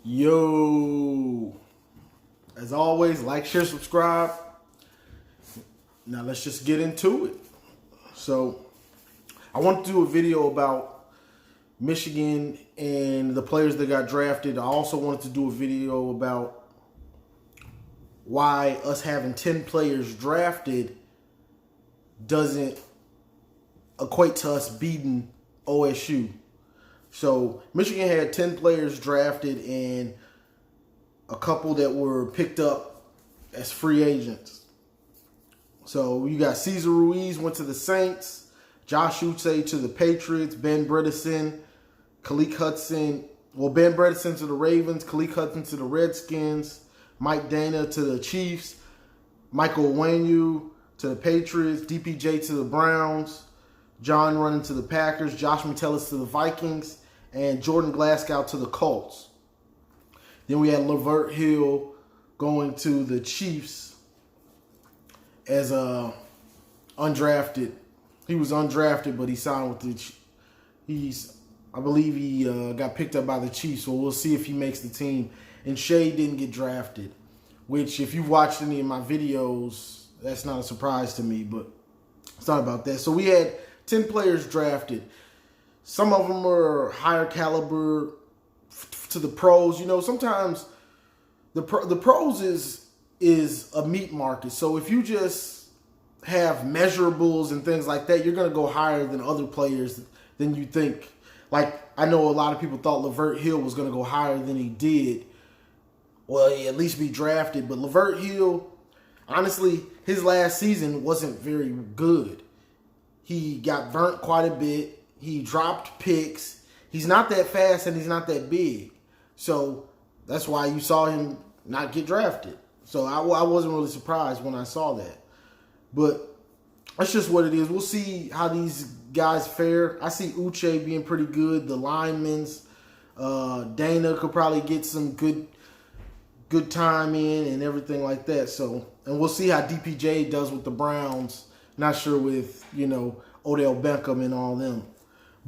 Yo, as always, like, share, subscribe. Now let's just get into it. So I want to do a video about Michigan and the players that got drafted. I also wanted to do a video about why us having 10 players drafted doesn't equate to us beating OSU. So Michigan had 10 players drafted and a couple that were picked up as free agents. So you got Cesar Ruiz went to the Saints, Josh Uche to the Patriots, Ben Bredeson, Khaleke Hudson. Well, Ben Bredeson to the Ravens, Khaleke Hudson to the Redskins, Mike Dana to the Chiefs, Michael Onwenu to the Patriots, DPJ to the Browns, John Running to the Packers, Josh Metellus to the Vikings, and Jordan Glasgow to the Colts. Then we had Lavert Hill going to the Chiefs as undrafted. He was undrafted, but he signed with the I believe he got picked up by the Chiefs, so we'll see if he makes the team. And Shea didn't get drafted, which if you've watched any of my videos, that's not a surprise to me, but it's not about that. So we had 10 players drafted. Some of them are higher caliber to the pros. You know, sometimes the pros is a meat market. So if you just have measurables and things like that, you're going to go higher than other players than you think. Like, I know a lot of people thought Lavert Hill was going to go higher than he did. Well, he at least be drafted. But Lavert Hill, honestly, his last season wasn't very good. He got burnt quite a bit. He dropped picks. He's not that fast and he's not that big. So that's why you saw him not get drafted. So I wasn't really surprised when I saw that. But that's just what it is. We'll see how these guys fare. I see Uche being pretty good. The linemen's, Dana could probably get some good time in and everything like that. So, and we'll see how DPJ does with the Browns. Not sure with, Odell Beckham and all them.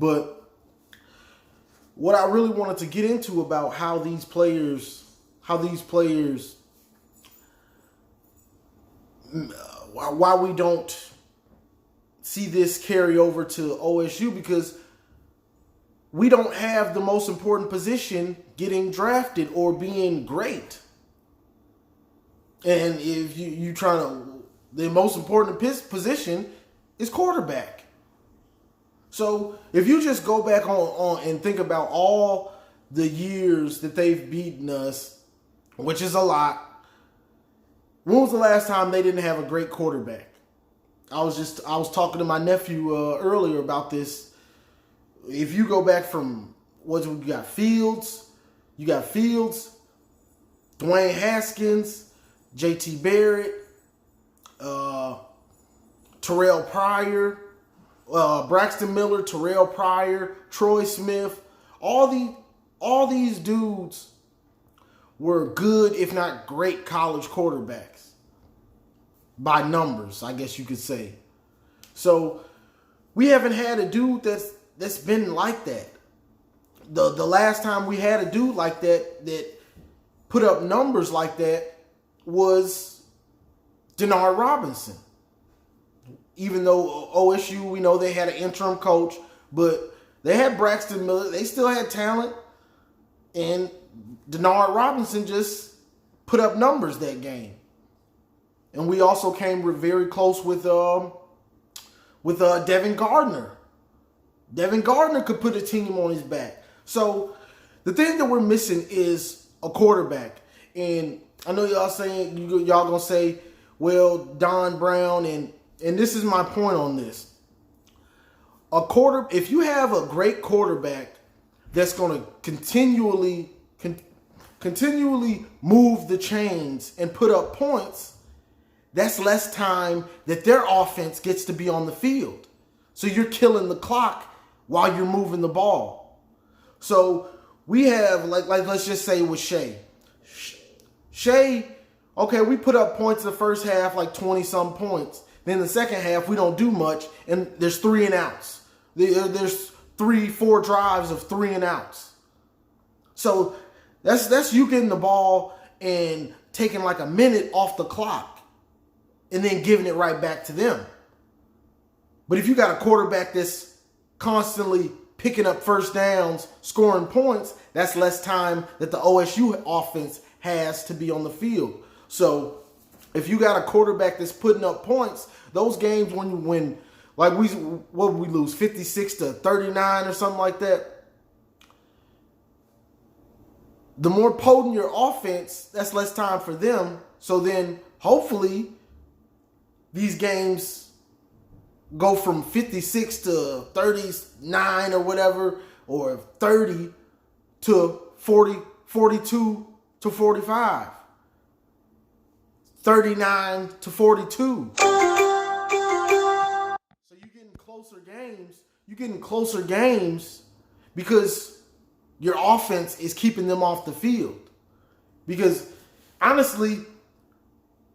But what I really wanted to get into about how these players, why we don't see this carry over to OSU, because we don't have the most important position getting drafted or being great. And if you trying to, the most important position is quarterback. So if you just go back on and think about all the years that they've beaten us, which is a lot, when was the last time they didn't have a great quarterback? I was talking to my nephew earlier about this. If you go back from you got Fields, Dwayne Haskins, JT Barrett, Terrell Pryor, Braxton Miller, Terrell Pryor, Troy Smith, all these dudes were good, if not great, college quarterbacks by numbers, I guess you could say. So we haven't had a dude that's been like that. The last time we had a dude like that put up numbers like that was Denard Robinson. Even though OSU, we know they had an interim coach, but they had Braxton Miller. They still had talent. And Denard Robinson just put up numbers that game. And we also came very close with Devin Gardner. Devin Gardner could put a team on his back. So the thing that we're missing is a quarterback. And I know y'all gonna say, well, Don Brown, and this is my point on this. If you have a great quarterback that's going to continually move the chains and put up points, that's less time that their offense gets to be on the field. So you're killing the clock while you're moving the ball. So we have, like let's just say with Shea. Shea, okay, we put up points in the first half, like 20-some points. Then the second half, we don't do much, and there's 3 and outs. There's 3-4 drives of 3 and outs. So That's you getting the ball and taking like a minute off the clock and then giving it right back to them. But if you got a quarterback that's constantly picking up first downs, scoring points, that's less time that the OSU offense has to be on the field. So if you got a quarterback that's putting up points, those games when like we lose 56-39 or something like that, the more potent your offense, that's less time for them. So then hopefully these games go from 56 to 39 or whatever, or 30 to 40, 42 to 45, 39 to 42. So you're getting closer games. You're getting closer games because your offense is keeping them off the field. Because honestly,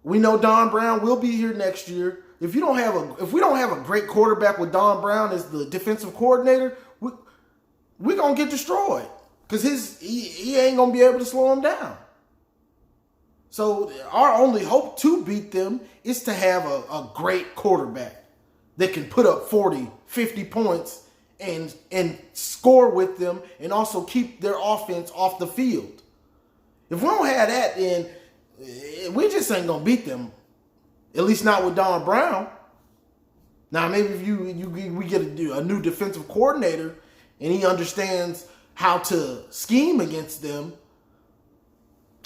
we know Don Brown will be here next year. If we don't have a great quarterback with Don Brown as the defensive coordinator, we're gonna get destroyed. Because he ain't gonna be able to slow him down. So our only hope to beat them is to have a great quarterback that can put up 40, 50 points and score with them and also keep their offense off the field. If we don't have that, then we just ain't gonna beat them. At least not with Don Brown. Now maybe if we get a new defensive coordinator and he understands how to scheme against them,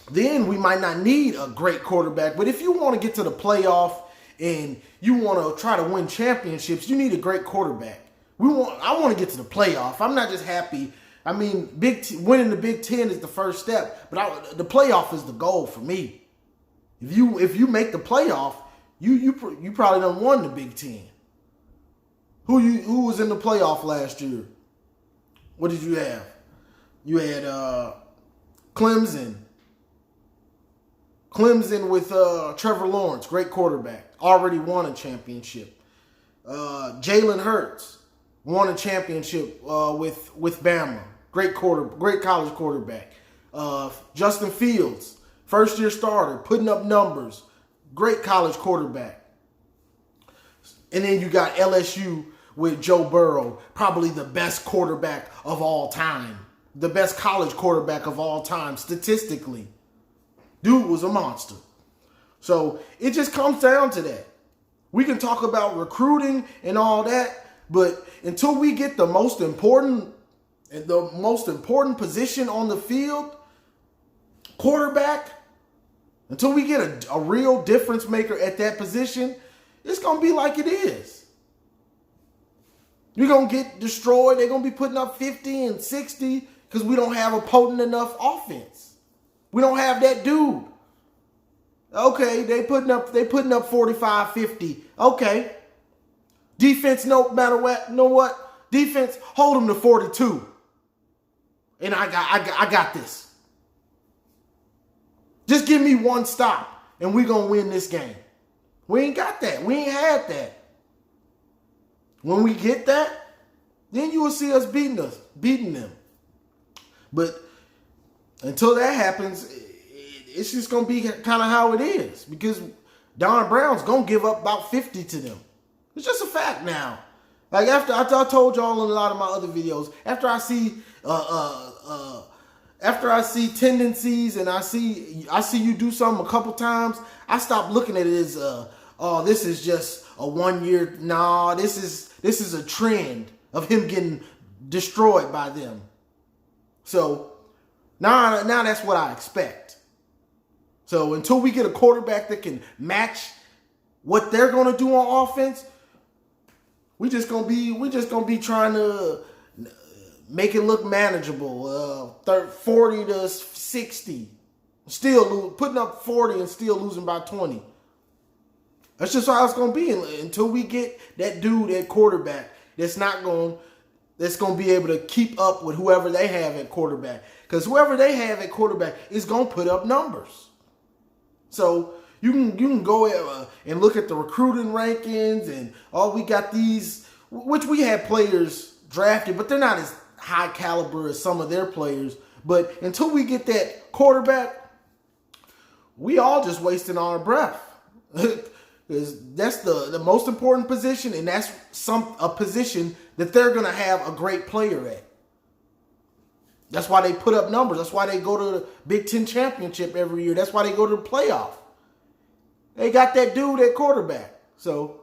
then we might not need a great quarterback. But if you want to get to the playoff and you want to try to win championships, you need a great quarterback. I want to get to the playoff. I'm not just happy. I mean, winning the Big Ten is the first step, but the playoff is the goal for me. If you make the playoff, you probably done won the Big Ten. Who was in the playoff last year? What did you have? You had Clemson. Clemson with Trevor Lawrence, great quarterback, already won a championship. Jalen Hurts won a championship with Bama, great college quarterback. Justin Fields, first year starter, putting up numbers, great college quarterback. And then you got LSU with Joe Burrow, probably the best quarterback of all time, the best college quarterback of all time statistically. Dude was a monster. So it just comes down to that. We can talk about recruiting and all that, but until we get the most important position on the field, quarterback, until we get a real difference maker at that position, it's going to be like it is. You're going to get destroyed. They're going to be putting up 50 and 60 because we don't have a potent enough offense. We don't have that dude. Okay, they putting up 45, 50. Okay. Defense, no matter what, know what? Defense, hold them to 42. And I got this. Just give me one stop and we're going to win this game. We ain't got that. We ain't had that. When we get that, then you will see us beating them. But until that happens, it's just going to be kind of how it is. Because Don Brown's going to give up about 50 to them. It's just a fact now. Like after I told y'all in a lot of my other videos, after I see tendencies and I see you do something a couple times, I stop looking at it as this is just a 1 year. Nah, this is a trend of him getting destroyed by them. So now that's what I expect. So until we get a quarterback that can match what they're going to do on offense, we just gonna be trying to make it look manageable. 40 to 60, still putting up 40 and still losing by 20. That's just how it's gonna be until we get that dude at quarterback that's gonna be able to keep up with whoever they have at quarterback. Because whoever they have at quarterback is gonna put up numbers. So you can go and look at the recruiting rankings and we got these, which we had players drafted, but they're not as high caliber as some of their players. But until we get that quarterback, we all just wasting our breath. Because that's the most important position, and that's a position that they're going to have a great player at. That's why they put up numbers. That's why they go to the Big Ten championship every year. That's why they go to the playoff. They got that dude at quarterback. So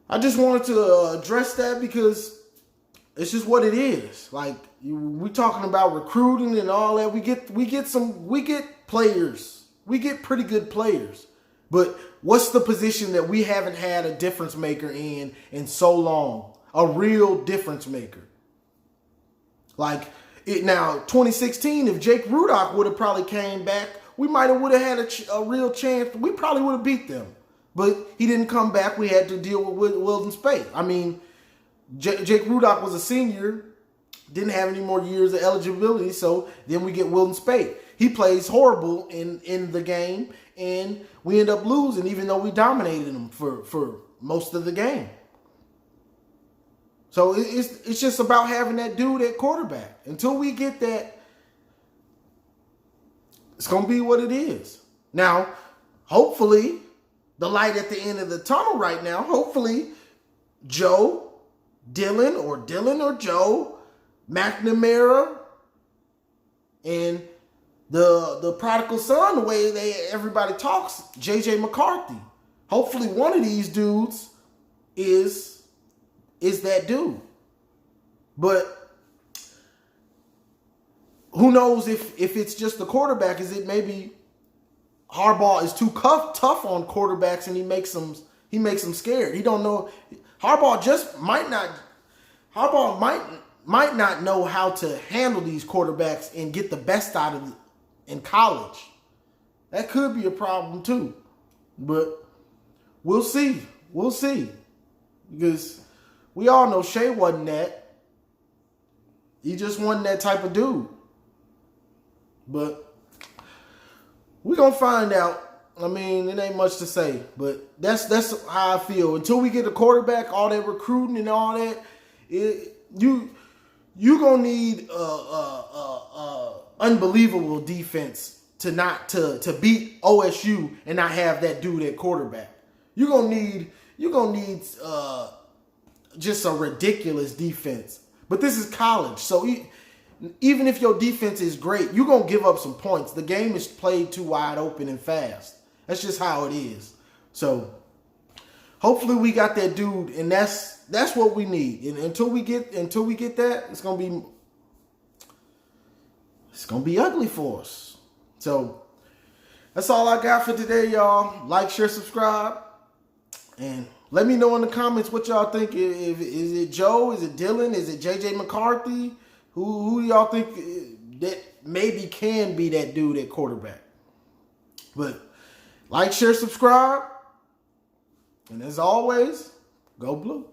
I just wanted to address that because it's just what it is. Like, we talking about recruiting and all that. We get players. We get pretty good players. But what's the position that we haven't had a difference maker in so long? A real difference maker. Like, now, 2016, if Jake Rudock would have probably came back, we might have would have had a real chance. We probably would have beat them. But he didn't come back. We had to deal with Weldon Spate. I mean, Jake Rudock was a senior, didn't have any more years of eligibility, so then we get Weldon Spate. He plays horrible in the game, and we end up losing, even though we dominated him for most of the game. So it's just about having that dude at quarterback. Until we get that, it's going to be what it is. Now, hopefully, the light at the end of the tunnel right now, hopefully, Dylan or Joe, McNamara, and the prodigal son, the way everybody talks, J.J. McCarthy. Hopefully one of these dudes is that dude. But who knows if it's just the quarterback? Is it maybe Harbaugh is too tough on quarterbacks and he makes them scared? He don't know. Harbaugh might not know how to handle these quarterbacks and get the best out of them in college. That could be a problem too. But we'll see. We'll see. Because we all know Shea wasn't that. He just wasn't that type of dude. But we're going to find out. I mean, it ain't much to say. But that's how I feel. Until we get a quarterback, all that recruiting and all that, you going to need unbelievable defense to beat OSU and not have that dude at quarterback. You're going to need just a ridiculous defense. But this is college, so even if your defense is great, you're going to give up some points. The game is played too wide open and fast. That's just how it is. So hopefully we got that dude, and that's what we need. And until we get that, it's going to be ugly for us. So that's all I got for today, y'all. Like, share, subscribe, and let me know in the comments what y'all think. Is it Joe? Is it Dylan? Is it J.J. McCarthy? Who do y'all think that maybe can be that dude at quarterback? But like, share, subscribe. And as always, go blue.